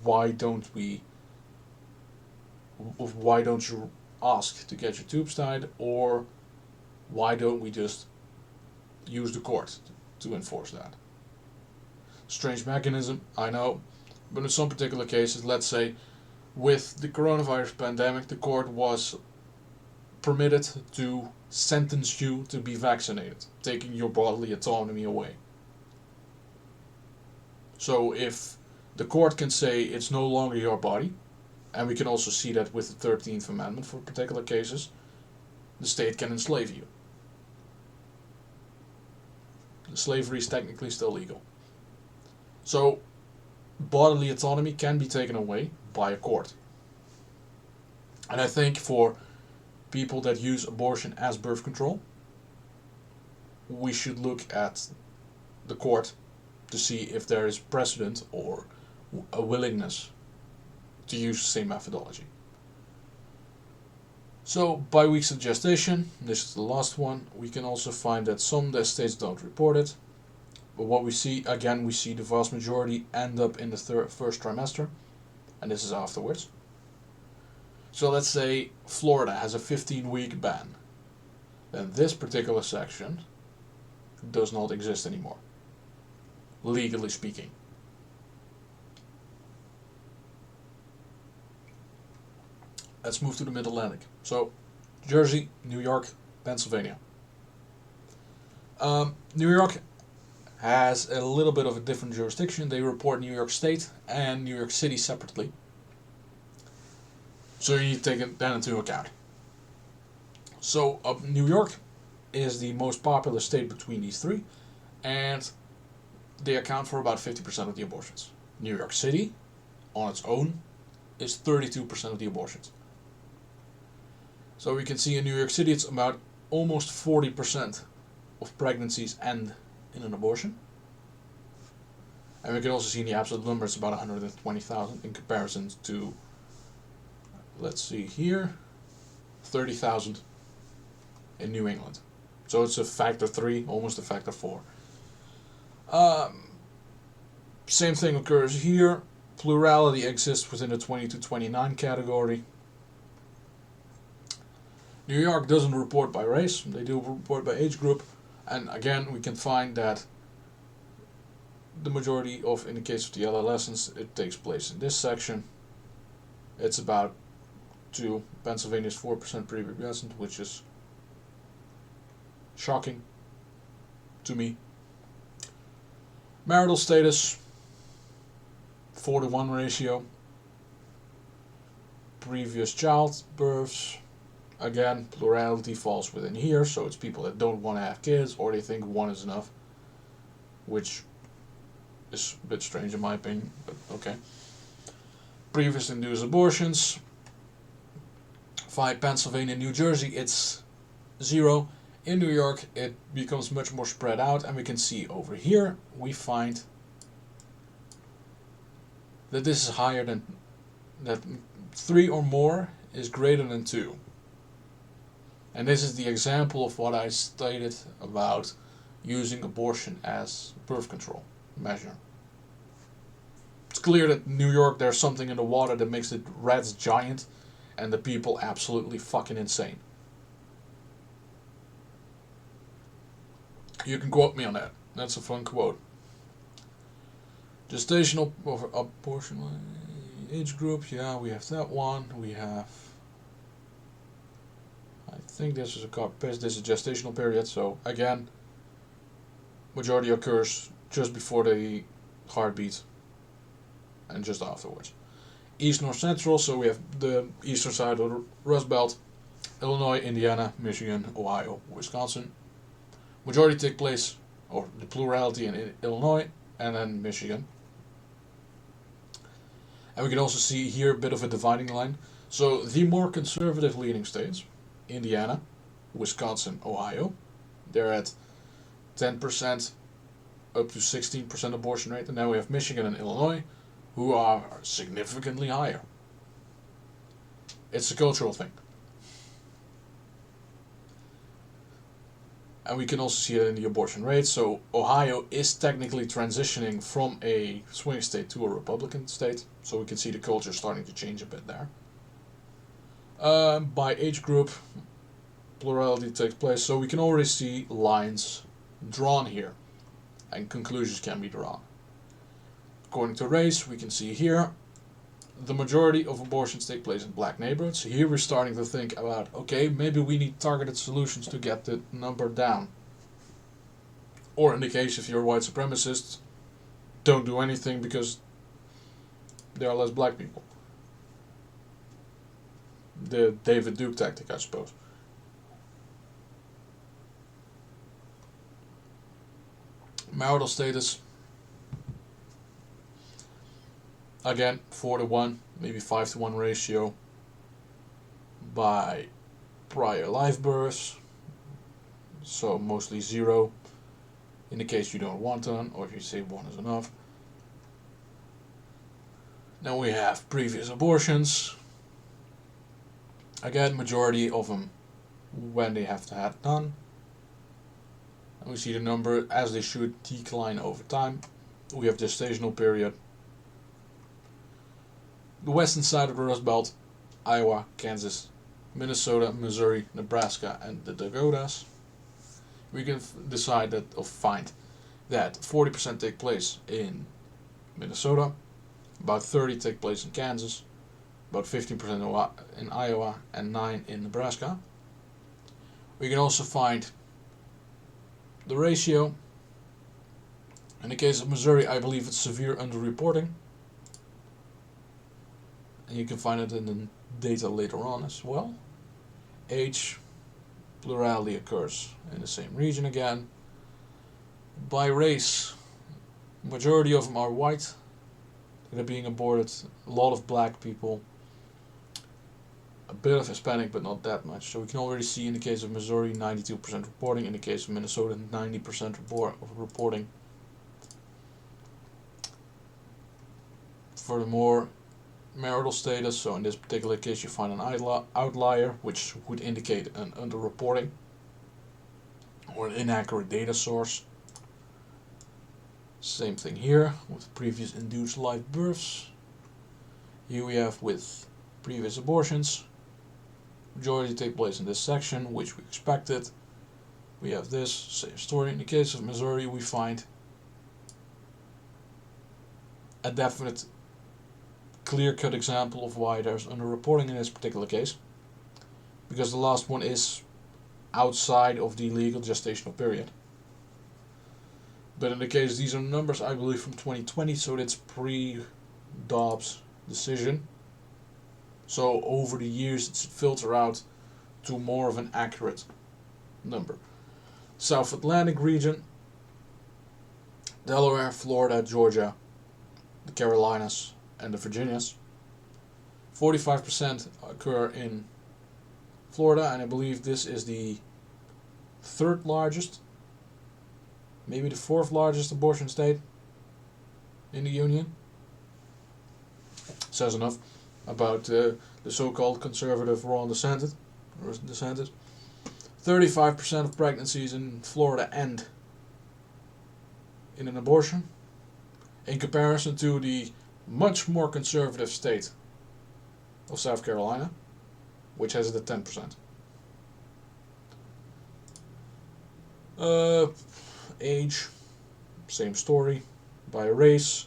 why don't you ask to get your tubes tied, or why don't we just use the court to enforce that? Strange mechanism, I know, but in some particular cases, let's say with the coronavirus pandemic, the court was permitted to sentence you to be vaccinated, taking your bodily autonomy away. So if the court can say it's no longer your body, and we can also see that with the 13th Amendment for particular cases, the state can enslave you. Slavery is technically still legal. So bodily autonomy can be taken away by a court. And I think for people that use abortion as birth control, we should look at the court to see if there is precedent or a willingness to use the same methodology. So by weeks of gestation, this is the last one, we can also find that some states don't report it. But what we see, again, we see the vast majority end up in the first trimester, and this is afterwards. So let's say Florida has a 15-week ban. Then this particular section does not exist anymore, legally speaking. Let's move to the Mid-Atlantic. So, Jersey, New York, Pennsylvania. New York has a little bit of a different jurisdiction. They report New York State and New York City separately. So you need to take that into account. So New York is the most popular state between these three, and they account for about 50% of the abortions. New York City, on its own, is 32% of the abortions. So we can see in New York City it's about almost 40% of pregnancies end in an abortion. And we can also see in the absolute number it's about 120,000 in comparison to, let's see here, 30,000 in New England. So it's a factor 3, almost a factor 4. Same thing occurs here. Plurality exists within the 20 to 29 category. New York doesn't report by race, they do report by age group. And again, we can find that the majority of, in the case of the adolescents, it takes place in this section. It's about 2. Pennsylvania's 4% prepubescent, which is shocking to me. Marital status, 4-to-1 ratio. Previous childbirths, again, plurality falls within here, so it's people that don't want to have kids or they think one is enough, which is a bit strange in my opinion, but okay. Previous induced abortions, 5. Pennsylvania, New Jersey, it's 0. In New York, it becomes much more spread out, and we can see over here, we find that this is higher than, that 3 or more is greater than 2. And this is the example of what I stated about using abortion as birth control measure. It's clear that New York, there's something in the water that makes the rats giant and the people absolutely fucking insane. You can quote me on that. That's a fun quote. Gestational abortion age group, yeah, we have that one. We have, I think this is a copy paste. This is gestational period. So again, majority occurs just before the heartbeat and just afterwards. East, North, Central. So we have the eastern side of the Rust Belt: Illinois, Indiana, Michigan, Ohio, Wisconsin. Majority take place, or the plurality, in Illinois and then Michigan. And we can also see here a bit of a dividing line. So the more conservative leading states, Indiana, Wisconsin, Ohio, they're at 10% up to 16% abortion rate. And then we have Michigan and Illinois, who are significantly higher. It's a cultural thing. And we can also see it in the abortion rate. So Ohio is technically transitioning from a swing state to a Republican state. So we can see the culture starting to change a bit there. By age group, plurality takes place. So we can already see lines drawn here. And conclusions can be drawn. According to race, we can see here the majority of abortions take place in black neighborhoods. So here we're starting to think about, okay, maybe we need targeted solutions to get the number down. Or in the case if you're a white supremacist, don't do anything because there are less black people. The David Duke tactic, I suppose. Marital status. Again, 4-to-1, maybe 5-to-1 ratio by prior live births. So mostly 0 in the case you don't want one, or if you say 1 is enough. Then we have previous abortions. Again, majority of them when they have to have done. And we see the number as they should decline over time. We have gestational period. The western side of the Rust Belt: Iowa, Kansas, Minnesota, Missouri, Nebraska, and the Dakotas. We can decide that, or find that 40% take place in Minnesota, about 30 take place in Kansas, about 15% in Iowa, and 9% in Nebraska. We can also find the ratio. In the case of Missouri, I believe it's severe underreporting. And you can find it in the data later on as well. Age, plurality occurs in the same region again. By race, majority of them are white. They're being aborted. A lot of black people. A bit of Hispanic, but not that much. So we can already see in the case of Missouri, 92% reporting. In the case of Minnesota, 90% reporting. Furthermore, marital status. So in this particular case, you find an outlier, which would indicate an underreporting or an inaccurate data source. Same thing here with previous induced live births. Here we have with previous abortions. Majority take place in this section, which we expected. We have this, same story. In the case of Missouri, we find a definite clear-cut example of why there's underreporting in this particular case. Because the last one is outside of the legal gestational period. But in the case, these are numbers, I believe, from 2020, so that's pre-Dobbs decision. So over the years, it's filtered out to more of an accurate number. South Atlantic region, Delaware, Florida, Georgia, the Carolinas, and the Virginias. 45% occur in Florida, and I believe this is the third largest, maybe the fourth largest abortion state in the Union. Says enough about the so-called conservative Ron DeSantis. 35% of pregnancies in Florida end in an abortion, in comparison to the much more conservative state of South Carolina, which has it at 10%. Age, same story. By race,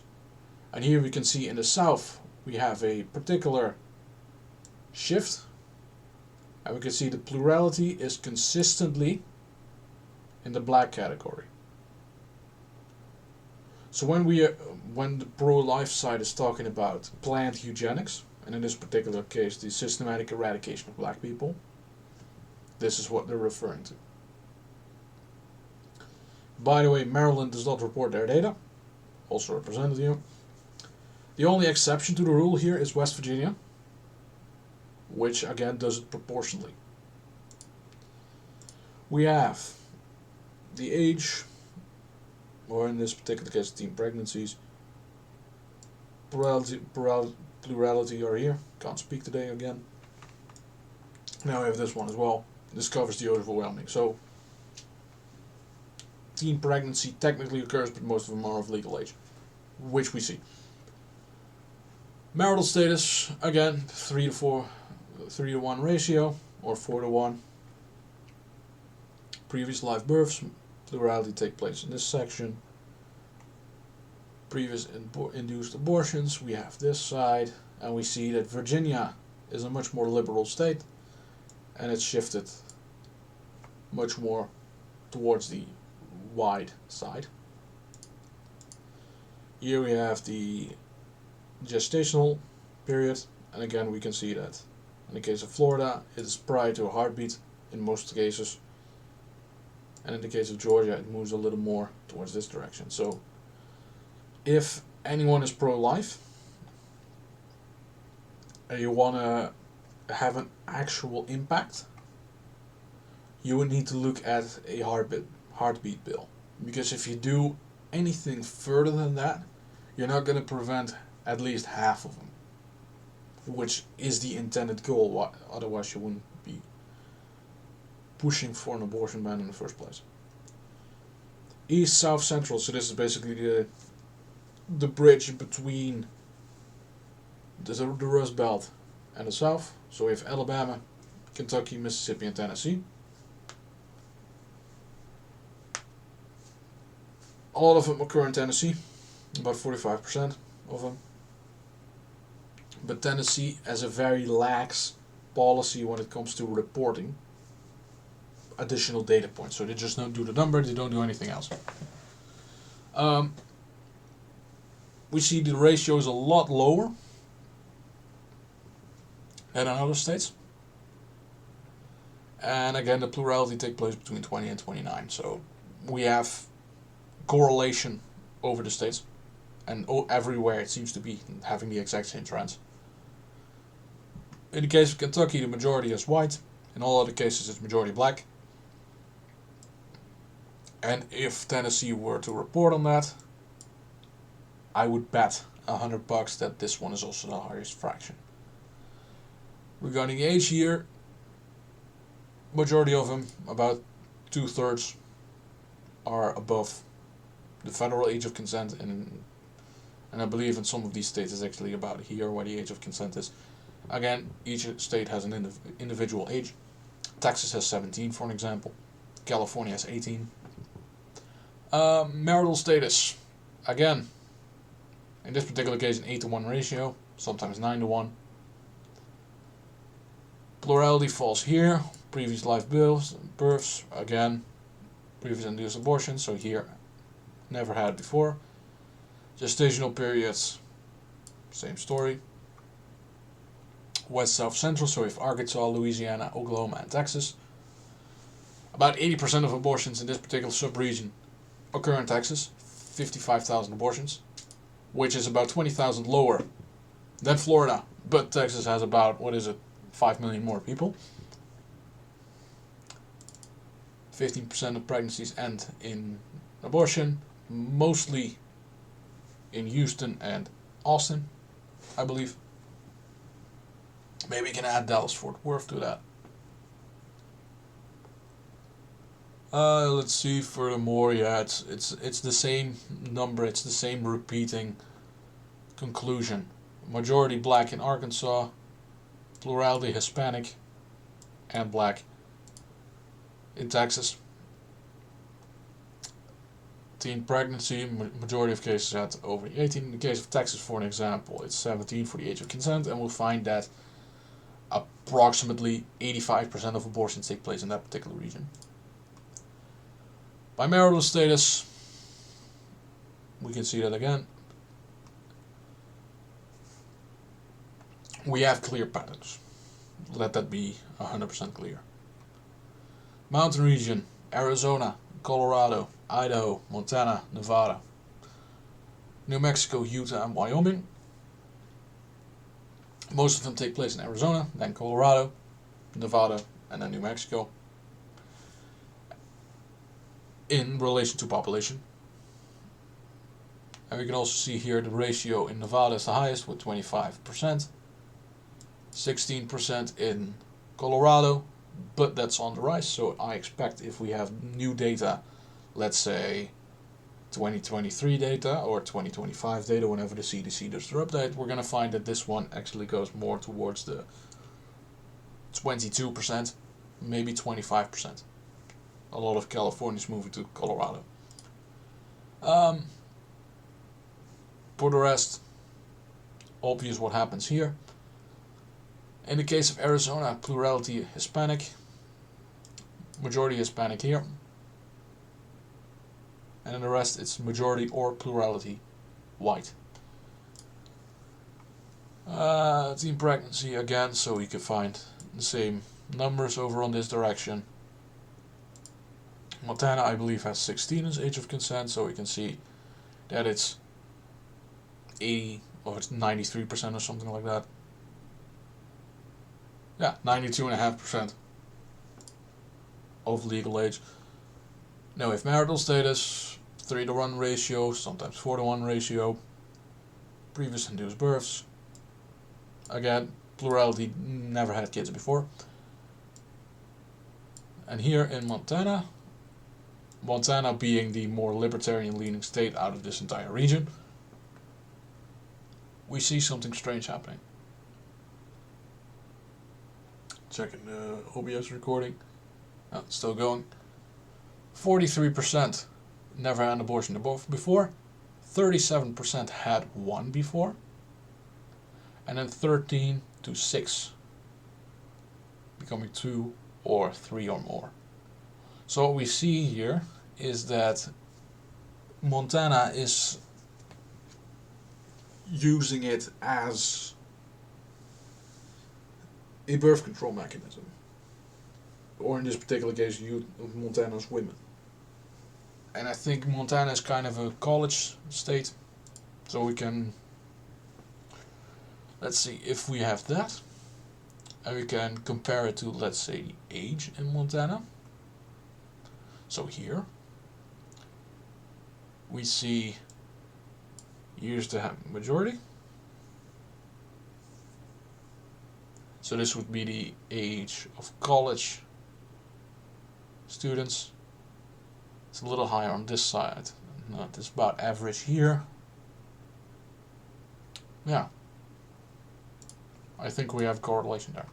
and here we can see in the South we have a particular shift, and we can see the plurality is consistently in the black category. So when the pro-life side is talking about planned eugenics, and in this particular case the systematic eradication of black people, this is what they're referring to. By the way, Maryland does not report their data, also represented here. The only exception to the rule here is West Virginia, which again does it proportionally. We have the age, or in this particular case teen pregnancies. Plurality are here, can't speak today again. Now we have this one as well. This covers the overwhelming. So teen pregnancy technically occurs, but most of them are of legal age, which we see. Marital status, again, 3 to 1 ratio, or 4 to 1. Previous live births, plurality take place in this section. Previous induced abortions, we have this side, and we see that Virginia is a much more liberal state, and it's shifted much more towards the wide side. Here we have the gestational period, and again we can see that in the case of Florida it is prior to a heartbeat in most cases, and in the case of Georgia it moves a little more towards this direction. So if anyone is pro-life and you want to have an actual impact, you would need to look at a heartbeat bill, because if you do anything further than that, you're not going to prevent at least half of them, which is the intended goal. Otherwise you wouldn't be pushing for an abortion ban in the first place. East, South, Central, so this is basically the bridge between the Rust Belt and the South. So we have Alabama, Kentucky, Mississippi, and Tennessee. All of them occur in Tennessee, about 45% of them. But Tennessee has a very lax policy when it comes to reporting additional data points. So they just don't do the number, they don't do anything else. We see the ratio is a lot lower than in other states. And again, the plurality takes place between 20 and 29. So we have correlation over the states. And everywhere it seems to be having the exact same trends. In the case of Kentucky, the majority is white. In all other cases, it's majority black. And if Tennessee were to report on that, I would bet $100 that this one is also the highest fraction. Regarding the age here, majority of them, about 2/3, are above the federal age of consent, and I believe in some of these states it's actually about here where the age of consent is. Again, each state has an individual age. Texas has 17, for an example. California has 18. Marital status, again, in this particular case, an 8-to-1 ratio, sometimes 9-to-1. Plurality falls here. Previous live births, again, previous induced abortions, so here, never had before. Gestational periods, same story. West, South, Central, so we have Arkansas, Louisiana, Oklahoma, and Texas. About 80% of abortions in this particular sub-region occur in Texas, 55,000 abortions, which is about 20,000 lower than Florida, but Texas has about, 5 million more people. 15% of pregnancies end in abortion, mostly in Houston and Austin, I believe. Maybe you can add Dallas-Fort Worth to that. Let's see. Furthermore, yeah, it's the same number. It's the same repeating conclusion. Majority black in Arkansas, plurality Hispanic and black in Texas. Teen pregnancy, majority of cases at over 18. In the case of Texas, for an example, it's 17 for the age of consent, and we'll find that approximately 85% of abortions take place in that particular region. By marital status, we can see that again. We have clear patterns. Let that be 100% clear. Mountain region, Arizona, Colorado, Idaho, Montana, Nevada, New Mexico, Utah, and Wyoming. Most of them take place in Arizona, then Colorado, Nevada, and then New Mexico. In relation to population. And we can also see here the ratio in Nevada is the highest with 25%. 16% in Colorado, but that's on the rise, so I expect if we have new data, let's say 2023 data or 2025 data, whenever the CDC does their update, we're going to find that this one actually goes more towards the 22%, maybe 25%. A lot of Californians moving to Colorado. For the rest, obvious what happens here. In the case of Arizona, plurality Hispanic, majority Hispanic here. And in the rest, it's majority or plurality white. Teen pregnancy again, so we can find the same numbers over on this direction. Montana, I believe, has 16 as age of consent, so we can see that it's 80 or it's 93% or something like that. Yeah, 92.5% of legal age. Now we have marital status, 3-to-1 ratio, sometimes 4-to-1 ratio, previous induced births. Again, plurality never had kids before. And here in Montana, Montana being the more libertarian leaning state out of this entire region, we see something strange happening. Checking the OBS recording. Oh, it's still going. 43% never had an abortion before. 37% had one before. and then 13 to 6, becoming 2 or 3 or more. So what we see here is that Montana is using it as a birth control mechanism, or in this particular case, Montana's women. And I think Montana is kind of a college state, so we can, let's see if we have that, and we can compare it to, let's say, the age in Montana. So here we see here's the majority. So this would be the age of college students. It's a little higher on this side. It's about average here. Yeah, I think we have correlation there.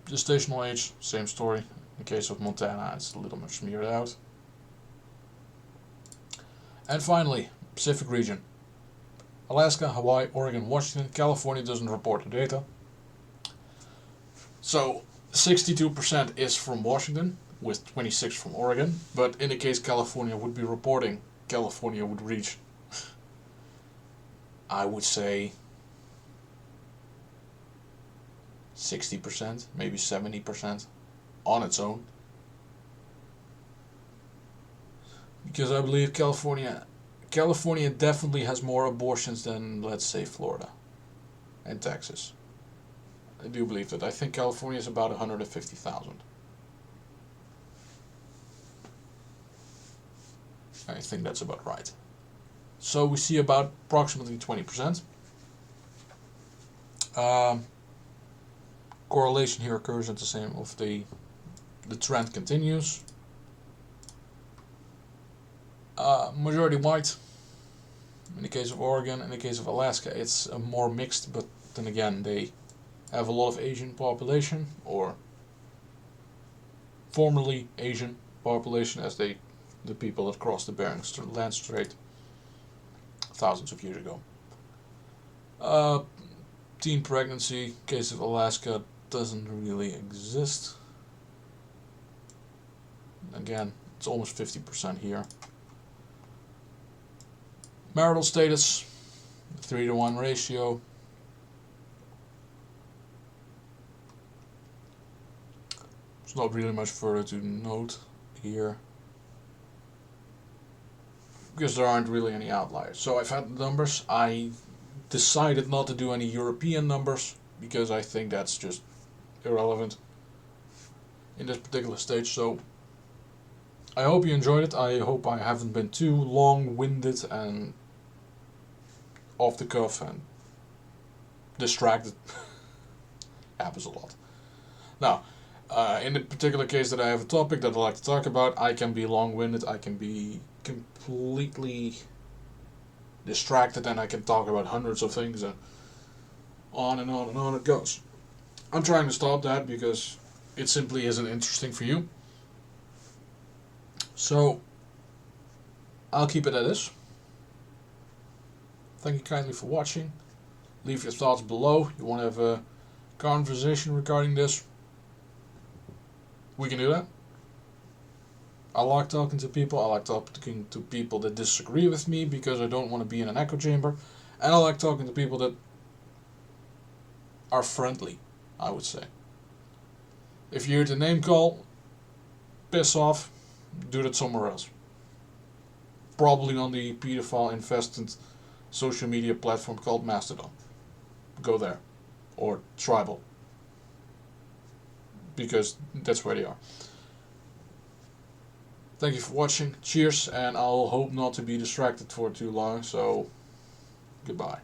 Gestational age, same story. In case of Montana, it's a little more smeared out. And finally, Pacific region. Alaska, Hawaii, Oregon, Washington, California doesn't report the data. So 62% is from Washington, with 26 from Oregon. But in the case California would be reporting, California would reach, I would say, 60%, maybe 70% on its own. Because I believe California definitely has more abortions than, let's say, Florida and Texas. I do believe that. I think California is about 150,000. I think that's about right. So we see about approximately 20%. Correlation here occurs at the same of the trend continues. Majority white. In the case of Oregon, in the case of Alaska, it's more mixed, but then again, they have a lot of Asian population, or formerly Asian population, as the people that crossed the Bering Land Strait thousands of years ago. Teen pregnancy, case of Alaska, doesn't really exist. Again, it's almost 50% here. Marital status, 3-to-1 ratio. There's not really much further to note here, because there aren't really any outliers. So I've had the numbers. I decided not to do any European numbers because I think that's just irrelevant in this particular stage. So I hope you enjoyed it. I hope I haven't been too long-winded and off the cuff and distracted. Happens a lot. Now, in the particular case that I have a topic that I'd like to talk about, I can be long-winded, I can be completely distracted, and I can talk about hundreds of things, and on and on and on it goes. I'm trying to stop that because it simply isn't interesting for you. So I'll keep it at this. Thank you kindly for watching. Leave your thoughts below. You want to have a conversation regarding this, we can do that. I like talking to people. I like talking to people that disagree with me because I don't want to be in an echo chamber. And I like talking to people that are friendly, I would say. If you're to name call, piss off, do that somewhere else. Probably on the pedophile infested social media platform called Mastodon. Go there. Or Tribal. Because that's where they are. Thank you for watching. Cheers, and I'll hope not to be distracted for too long, so goodbye.